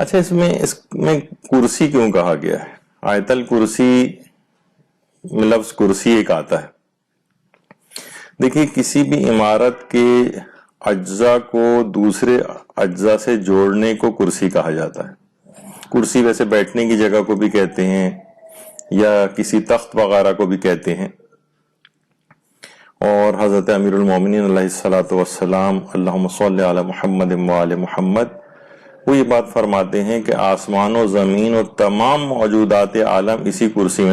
اچھا، اس میں کرسی کیوں کہا گیا ہے؟ آیت الکرسی لفظ کرسی ایک آتا ہے. دیکھیے، کسی بھی عمارت کے اجزاء کو دوسرے اجزاء سے جوڑنے کو کرسی کہا جاتا ہے. کرسی ویسے بیٹھنے کی جگہ کو بھی کہتے ہیں یا کسی تخت وغیرہ کو بھی کہتے ہیں. اور حضرت امیر المومنین علیہ الصلوۃ والسلام اللہم صلی علی محمد وآل محمد، وہ یہ بات فرماتے ہیں کہ آسمان و زمین اور تمام موجودات عالم اسی کرسی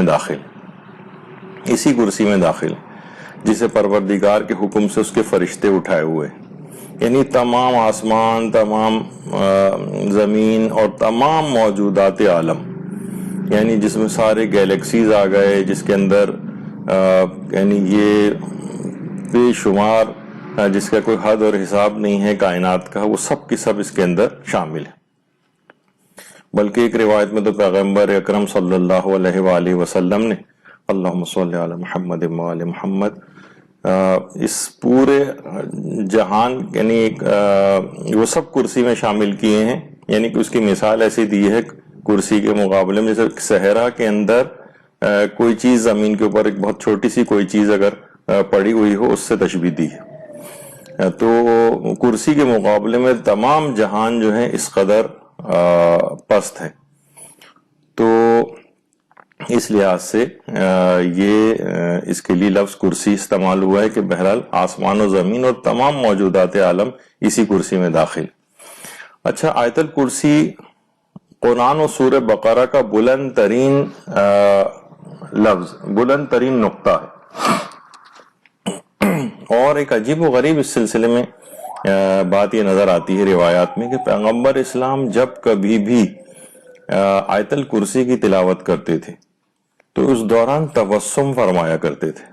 میں داخل، جسے پروردگار کے حکم سے اس کے فرشتے اٹھائے ہوئے. یعنی تمام آسمان، تمام زمین اور تمام موجودات عالم، یعنی جس میں سارے گیلیکسیز آ گئے، جس کے اندر یعنی یہ بے شمار، جس کا کوئی حد اور حساب نہیں ہے کائنات کا، وہ سب کی سب اس کے اندر شامل ہے. بلکہ ایک روایت میں تو پیغمبر اکرم صلی اللہ علیہ وآلہ وسلم نے اللہم صلی علی محمد وآل محمد اس پورے جہان یعنی وہ سب کرسی میں شامل کیے ہیں. یعنی کہ اس کی مثال ایسی دی ہے کرسی کے مقابلے میں، جیسے صحرا کے اندر کوئی چیز زمین کے اوپر ایک بہت چھوٹی سی کوئی چیز اگر پڑی ہوئی ہو، اس سے تشبیہ دی ہے. تو کرسی کے مقابلے میں تمام جہان جو ہے اس قدر پست ہے. تو اس لحاظ سے یہ اس کے لیے لفظ کرسی استعمال ہوا ہے کہ بہرحال آسمان و زمین اور تمام موجودات عالم اسی کرسی میں داخل. اچھا، آیت الکرسی قرآن و سورہ بقرہ کا بلند ترین لفظ، بلند ترین نقطہ ہے. اور ایک عجیب و غریب اس سلسلے میں بات یہ نظر آتی ہے روایات میں کہ پیغمبر اسلام جب کبھی بھی آیت الکرسی کی تلاوت کرتے تھے تو اس دوران تبسم فرمایا کرتے تھے.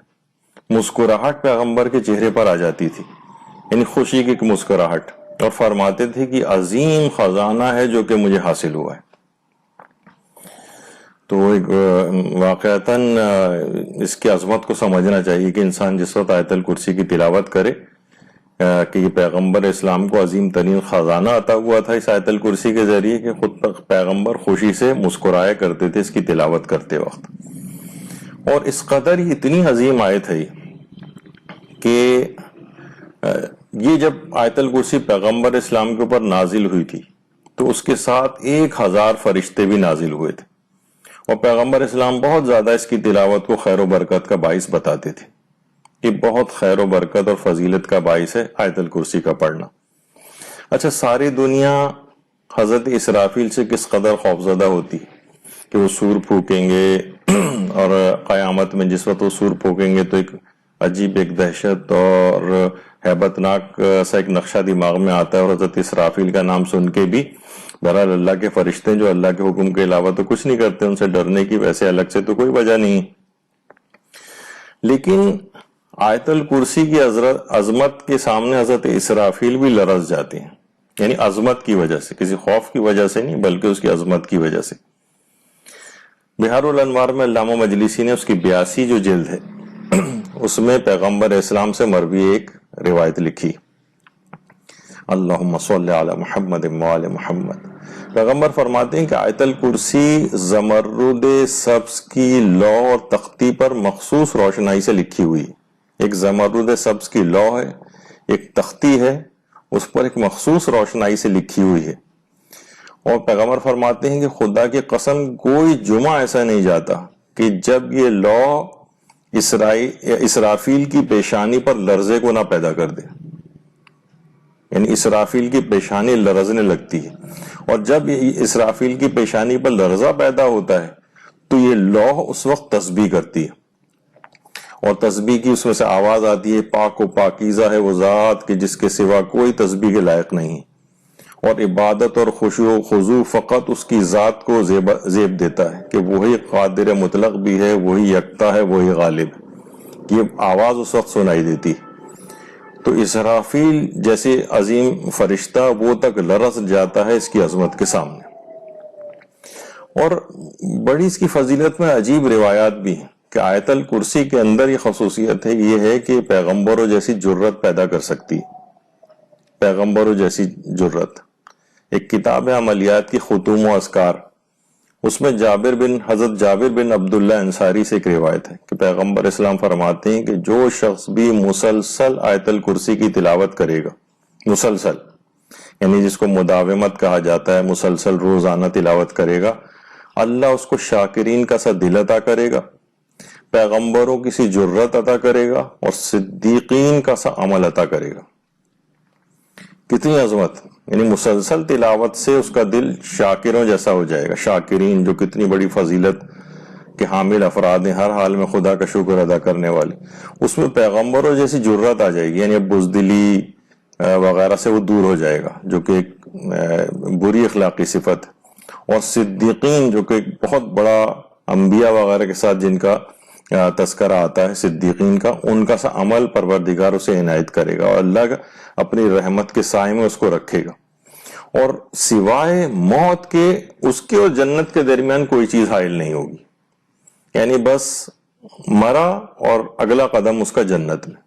مسکراہٹ پیغمبر کے چہرے پر آ جاتی تھی، یعنی خوشی کی ایک مسکراہٹ، اور فرماتے تھے کہ عظیم خزانہ ہے جو کہ مجھے حاصل ہوا ہے. تو ایک واقعتاً اس کی عظمت کو سمجھنا چاہیے کہ انسان جس وقت آیت الکرسی کی تلاوت کرے کہ یہ پیغمبر اسلام کو عظیم ترین خزانہ عطا ہوا تھا اس آیت الکرسی کے ذریعے، کہ خود پیغمبر خوشی سے مسکرایا کرتے تھے اس کی تلاوت کرتے وقت. اور اس قدر ہی اتنی عظیم آیت ہے کہ یہ جب آیت الکرسی پیغمبر اسلام کے اوپر نازل ہوئی تھی تو اس کے ساتھ 1000 فرشتے بھی نازل ہوئے تھے، اور پیغمبر اسلام بہت زیادہ اس کی تلاوت کو خیر و برکت کا باعث بتاتے تھے کہ بہت خیر و برکت اور فضیلت کا باعث ہے آیت الکرسی کا پڑھنا. اچھا، ساری دنیا حضرت اسرافیل سے کس قدر خوفزدہ ہوتی کہ وہ سور پھونکیں گے، اور قیامت میں جس وقت وہ سور پھونکیں گے تو ایک عجیب ایک دہشت اور ہیبت ناک سا ایک نقشہ دماغ میں آتا ہے، اور حضرت اسرافیل کا نام سن کے بھی بہرحال اللہ کے فرشتے جو اللہ کے حکم کے علاوہ تو کچھ نہیں کرتے، ان سے ڈرنے کی ویسے الگ سے تو کوئی وجہ نہیں. لیکن آیت الکرسی کی عظمت کے سامنے حضرت اسرافیل بھی لرز جاتے ہیں، یعنی عظمت کی وجہ سے، کسی خوف کی وجہ سے نہیں بلکہ اس کی عظمت کی وجہ سے. بہار الانوار میں علامہ مجلسی نے اس کی 82 جو جلد ہے اس میں پیغمبر اسلام سے مروی ایک روایت لکھی، اللہم صلی علی محمد وآل محمد. پیغمبر فرماتے ہیں کہ آیت الکرسی زمرد سبز کی لوح اور تختی پر مخصوص روشنائی سے لکھی ہوئی. ایک زمرد سبز کی لوح ہے، ایک تختی ہے، اس پر ایک مخصوص روشنائی سے لکھی ہوئی ہے. اور پیغمبر فرماتے ہیں کہ خدا کی قسم کوئی جمعہ ایسا نہیں جاتا کہ جب یہ لوح اسرافیل کی پیشانی پر لرزے کو نہ پیدا کر دے. یعنی اسرافیل کی پیشانی لرزنے لگتی ہے، اور جب اسرافیل کی پیشانی پر لرزہ پیدا ہوتا ہے تو یہ لوح اس وقت تسبیح کرتی ہے، اور تسبیح کی اس میں سے آواز آتی ہے، پاک و پاکیزہ ہے وہ ذات کہ جس کے سوا کوئی تسبیح کے لائق نہیں، اور عبادت اور خشوع و خضوع فقط اس کی ذات کو زیب دیتا ہے کہ وہی قادر مطلق بھی ہے، وہی یکتا ہے، وہی غالب. یہ آواز اس وقت سنائی دیتی. تو اسرافیل جیسے عظیم فرشتہ وہ تک لرز جاتا ہے اس کی عظمت کے سامنے. اور بڑی اس کی فضیلت میں عجیب روایات بھی ہیں کہ آیت الکرسی کے اندر یہ خصوصیت ہے، یہ ہے کہ پیغمبروں جیسی جرت پیدا کر سکتی، پیغمبروں جیسی جرت. ایک کتاب ہے عملیات کی ختوم و اذکار، اس میں حضرت جابر بن عبداللہ انصاری سے ایک روایت ہے کہ پیغمبر اسلام فرماتے ہیں کہ جو شخص بھی مسلسل آیت الکرسی کی تلاوت کرے گا، مسلسل یعنی جس کو مداومت کہا جاتا ہے، مسلسل روزانہ تلاوت کرے گا، اللہ اس کو شاکرین کا سا دل عطا کرے گا، پیغمبروں کی سی جرت عطا کرے گا، اور صدیقین کا سا عمل عطا کرے گا۔ کتنی عظمت! یعنی مسلسل تلاوت سے اس کا دل شاکروں جیسا ہو جائے گا۔ شاکرین جو کتنی بڑی فضیلت کے حامل افراد ہیں، ہر حال میں خدا کا شکر ادا کرنے والے، اس میں پیغمبروں جیسی جرت آ جائے گی، یعنی بزدلی وغیرہ سے وہ دور ہو جائے گا، جو کہ ایک بری اخلاقی صفت ہے۔ اور صدیقین جو کہ ایک بہت بڑا انبیاء وغیرہ کے ساتھ جن کا تذکرہ آتا ہے، صدیقین کا، ان کا سا عمل پروردگار اسے عنایت کرے گا، اور اللہ کا اپنی رحمت کے سائے میں اس کو رکھے گا، اور سوائے موت کے اس کے اور جنت کے درمیان کوئی چیز حائل نہیں ہوگی، یعنی بس مرا اور اگلا قدم اس کا جنت میں۔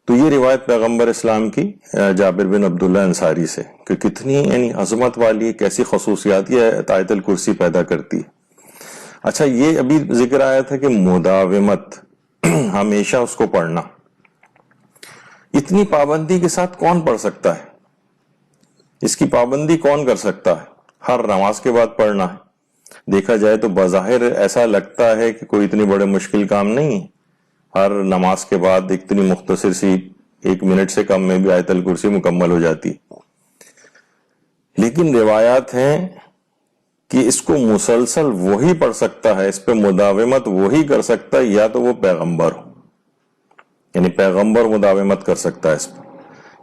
تو یہ روایت پیغمبر اسلام کی جابر بن عبداللہ انصاری سے، کہ کتنی یعنی عظمت والی کیسی خصوصیات یہ آیت الکرسی پیدا کرتی ہے۔ اچھا، یہ ابھی ذکر آیا تھا کہ مداومت، ہمیشہ اس کو پڑھنا، اتنی پابندی کے ساتھ کون پڑھ سکتا ہے؟ اس کی پابندی کون کر سکتا ہے؟ ہر نماز کے بعد پڑھنا ہے۔ دیکھا جائے تو بظاہر ایسا لگتا ہے کہ کوئی اتنی بڑے مشکل کام نہیں ہے، ہر نماز کے بعد اتنی مختصر سی 1 منٹ سے کم میں بھی آیت الکرسی مکمل ہو جاتی، لیکن روایات ہیں کہ اس کو مسلسل وہی پڑھ سکتا ہے، اس پہ مداومت وہی کر سکتا ہے یا تو وہ پیغمبر ہو، یعنی پیغمبر مداومت کر سکتا ہے اس پہ،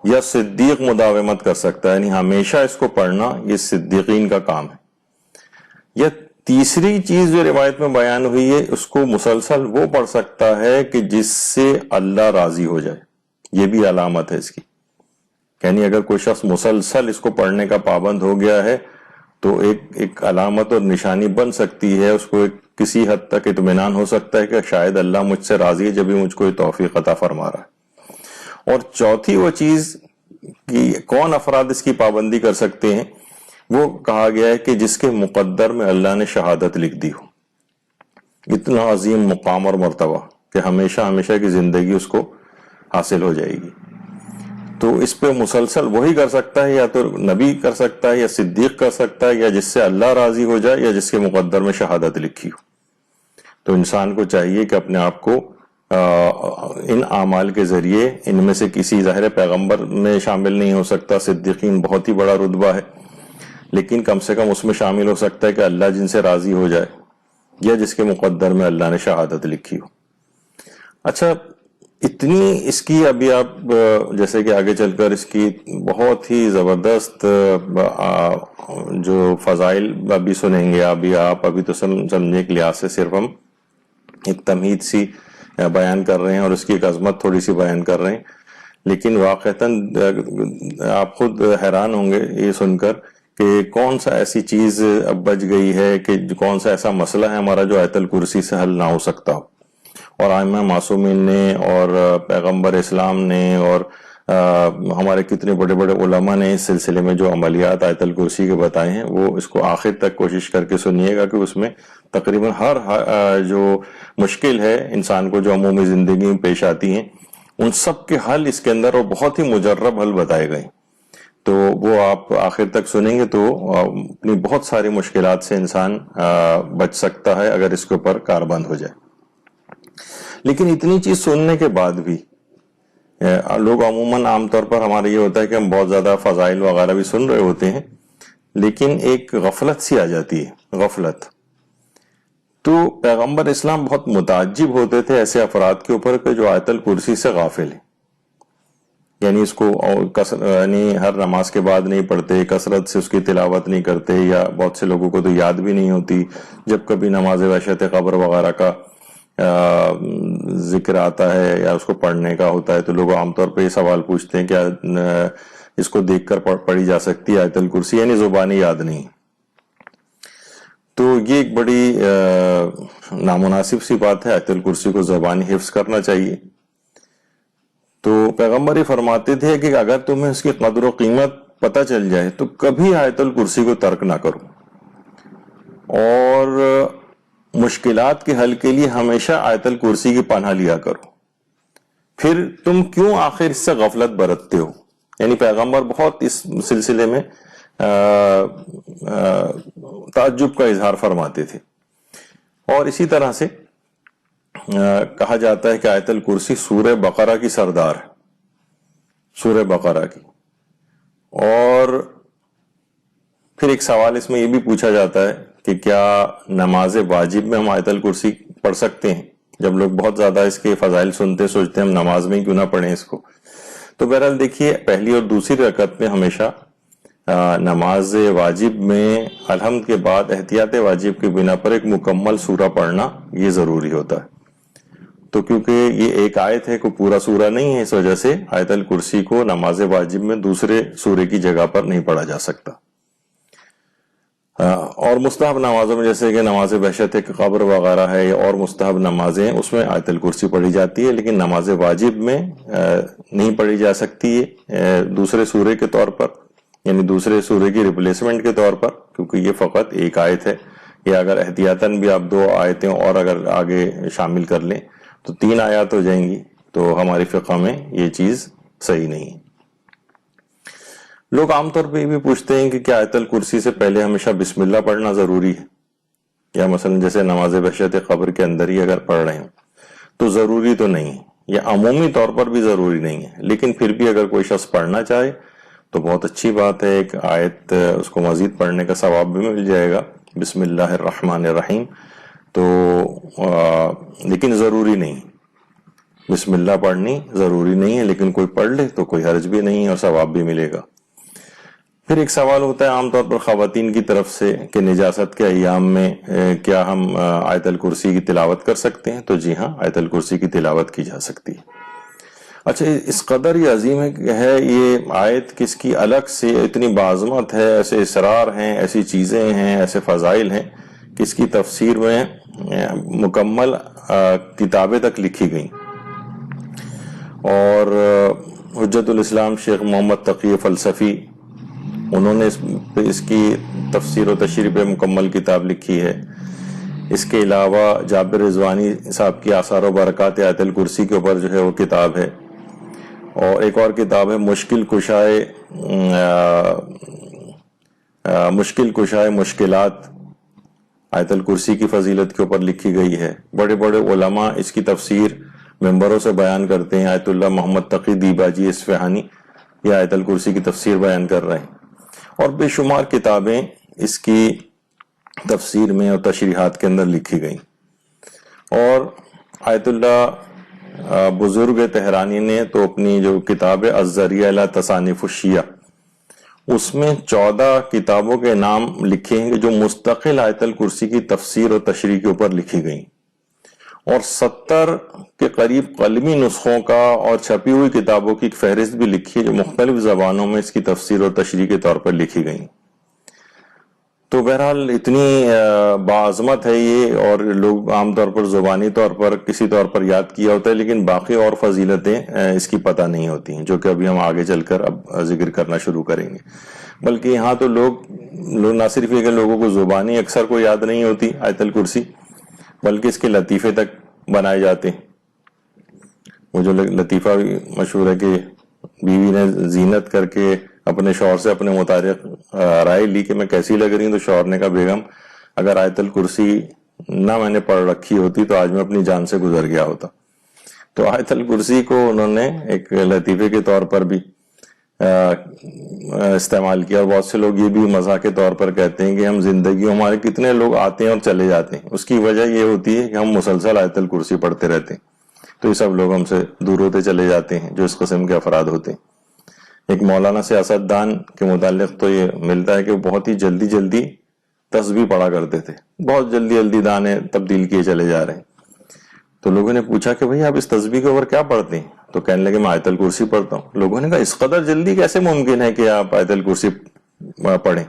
یا صدیق مداومت کر سکتا ہے، یعنی ہمیشہ اس کو پڑھنا یہ صدیقین کا کام ہے۔ یا تیسری چیز جو روایت میں بیان ہوئی ہے، اس کو مسلسل وہ پڑھ سکتا ہے کہ جس سے اللہ راضی ہو جائے، یہ بھی علامت ہے اس کی، یعنی اگر کوئی شخص مسلسل اس کو پڑھنے کا پابند ہو گیا ہے تو ایک علامت اور نشانی بن سکتی ہے، اس کو کسی حد تک اطمینان ہو سکتا ہے کہ شاید اللہ مجھ سے راضی ہے جب ہی مجھ کو یہ توفیق عطا فرما رہا ہے۔ اور چوتھی وہ چیز کہ کون افراد اس کی پابندی کر سکتے ہیں، وہ کہا گیا ہے کہ جس کے مقدر میں اللہ نے شہادت لکھ دی ہو، اتنا عظیم مقام اور مرتبہ کہ ہمیشہ ہمیشہ کی زندگی اس کو حاصل ہو جائے گی، تو اس پہ مسلسل وہی کر سکتا ہے، یا تو نبی کر سکتا ہے، یا صدیق کر سکتا ہے، یا جس سے اللہ راضی ہو جائے، یا جس کے مقدر میں شہادت لکھی ہو۔ تو انسان کو چاہیے کہ اپنے آپ کو ان اعمال کے ذریعے، ان میں سے کسی ظاہر پیغمبر میں شامل نہیں ہو سکتا، صدیقین بہت ہی بڑا رتبہ ہے، لیکن کم سے کم اس میں شامل ہو سکتا ہے کہ اللہ جن سے راضی ہو جائے، یا جس کے مقدر میں اللہ نے شہادت لکھی ہو۔ اچھا، اتنی اس کی ابھی آپ جیسے کہ آگے چل کر اس کی بہت ہی زبردست جو فضائل ابھی سنیں گے ابھی تو سمجھنے کے لحاظ سے صرف ہم ایک تمہید سی بیان کر رہے ہیں اور اس کی ایک عظمت تھوڑی سی بیان کر رہے ہیں، لیکن واقعتاً آپ خود حیران ہوں گے یہ سن کر کہ کون سا ایسی چیز اب بچ گئی ہے، کہ کون سا ایسا مسئلہ ہے ہمارا جو آیت الکرسی سے حل نہ ہو سکتا ہو۔ اور ائمہ معصومین نے اور پیغمبر اسلام نے اور ہمارے کتنے بڑے بڑے علماء نے اس سلسلے میں جو عملیات آیت الکرسی کے بتائے ہیں، وہ اس کو آخر تک کوشش کر کے سنیے گا، کہ اس میں تقریباً ہر جو مشکل ہے انسان کو جو عمومی زندگی میں پیش آتی ہیں، ان سب کے حل اس کے اندر اور بہت ہی مجرب حل بتائے گئے، تو وہ آپ آخر تک سنیں گے تو اپنی بہت ساری مشکلات سے انسان بچ سکتا ہے اگر اس کے اوپر کاربند ہو جائے۔ لیکن اتنی چیز سننے کے بعد بھی لوگ عموماً عام طور پر ہمارا یہ ہوتا ہے کہ ہم بہت زیادہ فضائل وغیرہ بھی سن رہے ہوتے ہیں، لیکن ایک غفلت سی آ جاتی ہے، غفلت۔ تو پیغمبر اسلام بہت متعجب ہوتے تھے ایسے افراد کے اوپر کہ جو آیت الکرسی سے غافل ہیں، یعنی اس کو یعنی ہر نماز کے بعد نہیں پڑھتے، کثرت سے اس کی تلاوت نہیں کرتے، یا بہت سے لوگوں کو تو یاد بھی نہیں ہوتی، جب کبھی نماز وحشت قبر وغیرہ کا ذکر آتا ہے یا اس کو پڑھنے کا ہوتا ہے تو لوگ عام طور پہ یہ سوال پوچھتے ہیں کیا اس کو دیکھ کر پڑھی جا سکتی ہے آیت الکرسی، یعنی زبانی یاد نہیں۔ تو یہ ایک بڑی نامناسب سی بات ہے، آیت الکرسی کو زبانی حفظ کرنا چاہیے۔ تو پیغمبر یہ فرماتے تھے کہ اگر تمہیں اس کی قدر و قیمت پتہ چل جائے تو کبھی آیت الکرسی کو ترک نہ کرو، اور مشکلات کے حل کے لیے ہمیشہ آیت الکرسی کی پناہ لیا کرو. پھر تم کیوں آخر اس سے غفلت برتتے ہو؟ یعنی پیغمبر بہت اس سلسلے میں تعجب کا اظہار فرماتے تھے. اور اسی طرح سے کہا جاتا ہے کہ آیت الکرسی سورہ بقرہ کی سردار ہے، سورہ بقرہ کی. اور پھر ایک سوال اس میں یہ بھی پوچھا جاتا ہے کہ کیا نماز واجب میں ہم آیت الکرسی پڑھ سکتے ہیں؟ جب لوگ بہت زیادہ اس کے فضائل سنتے سوچتے ہیں ہم نماز میں کیوں نہ پڑھیں اس کو. تو بہرحال دیکھیے، پہلی اور دوسری رکعت میں ہمیشہ نماز واجب میں الحمد کے بعد احتیاط واجب کی بنا پر ایک مکمل سورہ پڑھنا یہ ضروری ہوتا ہے. تو کیونکہ یہ ایک آیت ہے، کوئی پورا سورہ نہیں ہے، اس وجہ سے آیت الکرسی کو نماز واجب میں دوسرے سورے کی جگہ پر نہیں پڑھا جا سکتا. اور مستحب نمازوں میں جیسے کہ نماز بحشت قبر وغیرہ ہے یا اور مستحب نمازیں، اس میں آیت الکرسی پڑھی جاتی ہے، لیکن نماز واجب میں نہیں پڑھی جا سکتی ہے دوسرے سورے کے طور پر، یعنی دوسرے سورے کی ریپلیسمنٹ کے طور پر، کیونکہ یہ فقط ایک آیت ہے. یا اگر احتیاطاً بھی آپ 2 آیتیں اور اگر آگے شامل کر لیں تو 3 آیات ہو جائیں گی. تو ہماری فقہ میں یہ چیز صحیح نہیں ہے. لوگ عام طور پہ یہ بھی پوچھتے ہیں کہ کیا آیت الکرسی سے پہلے ہمیشہ بسم اللہ پڑھنا ضروری ہے، یا مثلا جیسے نماز بحشت قبر کے اندر ہی اگر پڑھ رہے ہوں تو ضروری تو نہیں ہے، یا عمومی طور پر بھی ضروری نہیں ہے. لیکن پھر بھی اگر کوئی شخص پڑھنا چاہے تو بہت اچھی بات ہے، ایک آیت اس کو مزید پڑھنے کا ثواب بھی مل جائے گا، بسم اللہ الرحمن الرحیم. تو لیکن ضروری نہیں، بسم اللہ پڑھنی ضروری نہیں ہے، لیکن کوئی پڑھ لے تو کوئی حرج بھی نہیں ہے اور ثواب بھی ملے گا. پھر ایک سوال ہوتا ہے عام طور پر خواتین کی طرف سے کہ نجاست کے ایام میں کیا ہم آیت الکرسی کی تلاوت کر سکتے ہیں؟ تو جی ہاں، آیت الکرسی کی تلاوت کی جا سکتی ہے. اچھا، اس قدر یہ عظیم ہے یہ آیت، کس کی الگ سے اتنی بعظمت ہے، ایسے اسرار ہیں، ایسی چیزیں ہیں، ایسے فضائل ہیں کہ اس کی تفسیر میں مکمل کتابیں تک لکھی گئیں. اور حجت الاسلام شیخ محمد تقی فلسفی، انہوں نے اس کی تفسیر و تشریح پہ مکمل کتاب لکھی ہے. اس کے علاوہ جابر رضوانی صاحب کی آثار و برکات آیت الکرسی کے اوپر جو ہے وہ کتاب ہے. اور ایک اور کتاب ہے مشکل کشائے مشکلات، آیت الکرسی کی فضیلت کے اوپر لکھی گئی ہے. بڑے بڑے علماء اس کی تفسیر ممبروں سے بیان کرتے ہیں. آیت اللہ محمد تقی دیباجی اصفہانی یہ آیت الکرسی کی تفسیر بیان کر رہے ہیں. اور بے شمار کتابیں اس کی تفسیر میں اور تشریحات کے اندر لکھی گئیں. اور آیت اللہ بزرگ تہرانی نے تو اپنی جو کتاب ہے الذریعہ الی تصانیف الشیعہ، اس میں 14 کتابوں کے نام لکھے ہیں جو مستقل آیت الکرسی کی تفسیر اور تشریح کے اوپر لکھی گئیں. اور 70 کے قریب قلمی نسخوں کا اور چھپی ہوئی کتابوں کی ایک فہرست بھی لکھی ہے جو مختلف زبانوں میں اس کی تفسیر اور تشریح کے طور پر لکھی گئیں. تو بہرحال اتنی باعظمت ہے یہ، اور لوگ عام طور پر زبانی طور پر کسی طور پر یاد کیا ہوتا ہے، لیکن باقی اور فضیلتیں اس کی پتہ نہیں ہوتی ہیں، جو کہ ابھی ہم آگے چل کر اب ذکر کرنا شروع کریں گے. بلکہ یہاں تو لوگ نہ صرف یہ کہ لوگوں کو زبانی اکثر کو یاد نہیں ہوتی آیت الکرسی، بلکہ اس کے لطیفے تک بنائے جاتے ہیں. وہ جو لطیفہ بھی مشہور ہے کہ بیوی نے زینت کر کے اپنے شوہر سے اپنے متعلق رائے لی کہ میں کیسی لگ رہی ہوں، تو شوہر نے کہا بیگم اگر آیت الکرسی نہ میں نے پڑھ رکھی ہوتی تو آج میں اپنی جان سے گزر گیا ہوتا. تو آیت الکرسی کو انہوں نے ایک لطیفے کے طور پر بھی استعمال کیا. اور بہت سے لوگ یہ بھی مزاح کے طور پر کہتے ہیں کہ ہم زندگیوں ہمارے کتنے لوگ آتے ہیں اور چلے جاتے ہیں، اس کی وجہ یہ ہوتی ہے کہ ہم مسلسل آیت الکرسی پڑھتے رہتے ہیں. تو یہ سب لوگ ہم سے دور ہوتے چلے جاتے ہیں جو اس قسم کے افراد ہوتے ہیں. ایک مولانا سیاست دان کے متعلق تو یہ ملتا ہے کہ وہ بہت ہی جلدی جلدی تسبیح پڑھا کرتے تھے، بہت جلدی جلدی دانے تبدیل کیے چلے جا رہے ہیں. تو لوگوں نے پوچھا کہ بھئی آپ اس تسبیح کے اوپر کیا پڑھتے ہیں؟ تو کہنے لگے میں آیت الکرسی پڑھتا ہوں. لوگوں نے کہا اس قدر جلدی کیسے ممکن ہے کہ آپ آیت الکرسی پڑھیں؟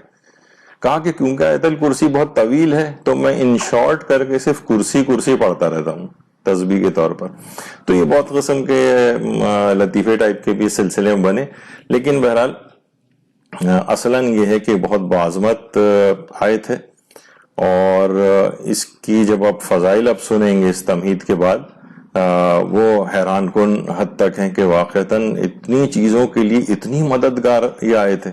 کہا کہ کیونکہ آیت الکرسی بہت طویل ہے تو میں ان شارٹ کر کے صرف کرسی پڑھتا رہتا ہوں تسبیح کے طور پر. تو یہ بہت قسم کے لطیفے ٹائپ کے بھی سلسلے میں بنے. لیکن بہرحال اصلاً یہ ہے کہ بہت بعظمت آیت ہے، اور اس کی جب آپ فضائل اب سنیں گے اس تمہید کے بعد وہ حیران کن حد تک ہیں کہ واقعتاً اتنی چیزوں کے لیے اتنی مددگار یہ آیت ہے.